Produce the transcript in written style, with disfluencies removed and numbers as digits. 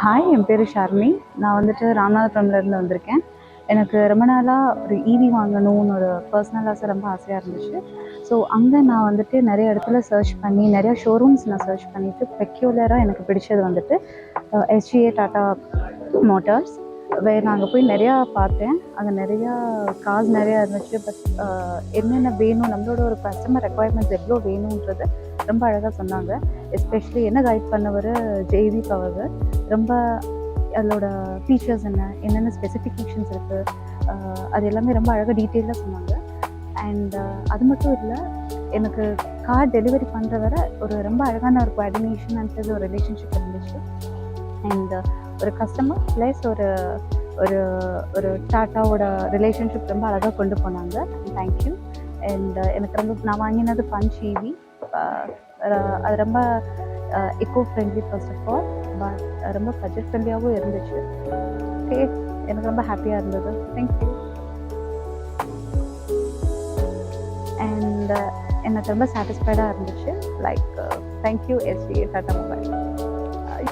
Hi, என் பேர் ஷார்மி. நான் வந்துட்டு ராமநாதபுரம்லேருந்து வந்திருக்கேன். எனக்கு ரொம்ப நாளாக ஒரு ஈவி வாங்கணும்னு ஒரு பர்சனல் ஆசை, ரொம்ப ஆசையாக இருந்துச்சு. ஸோ அங்கே நான் வந்துட்டு நிறைய இடத்துல சர்ச் பண்ணி, நிறையா ஷோரூம்ஸ் நான் சர்ச் பண்ணிவிட்டு, பெக்யூலராக எனக்கு பிடிச்சது வந்துட்டு எஸ்ஜிஏ டாட்டா மோட்டார்ஸ். நான் அங்கே போய் நிறையா பார்த்தேன். அங்கே நிறையா காசு நிறையா இருந்துச்சு. பட் என்னென்ன வேணும், நம்மளோட ஒரு கஸ்டமர் ரெக்குவயர்மெண்ட்ஸ் எவ்வளோ வேணுன்றது ரொம்ப அழகாக சொன்னாங்க. எஸ்பெஷலி என்ன கைட் பண்ணவர் ஜெய்வி பவர். ரொம்ப அதோட ஃபீச்சர்ஸ் என்னென்ன ஸ்பெசிஃபிகேஷன்ஸ் இருக்குது, அது எல்லாமே ரொம்ப அழகாக டீட்டெயிலாக சொன்னாங்க. அண்ட் அது மட்டும் இல்லை, எனக்கு கார் டெலிவரி பண்ணுற வர ஒரு ரொம்ப அழகான ஒரு கோஆர்டினேஷன் அண்ட் ஒரு ரிலேஷன்ஷிப் இருந்துச்சு. அண்ட் ஒரு கஸ்டமர் ப்ளஸ் ஒரு ஒரு ஒரு டாட்டாவோட ரிலேஷன்ஷிப் ரொம்ப அழகாக கொண்டு போனாங்க. தேங்க்யூ. அண்ட் எனக்கு ரொம்ப நான் வாங்கினது பஞ்ச் ஈவி. அது ரொம்ப eco friendly first of all, but ரொம்ப பட்ஜெட் ஃப்ரெண்ட்லியாகவும் இருந்துச்சு. ஓகே, எனக்கு ரொம்ப ஹாப்பியாக இருந்தது. தேங்க்யூ. அண்ட் எனக்கு ரொம்ப சாட்டிஸ்ஃபைடாக இருந்துச்சு. Like thank you SGA tata mobile.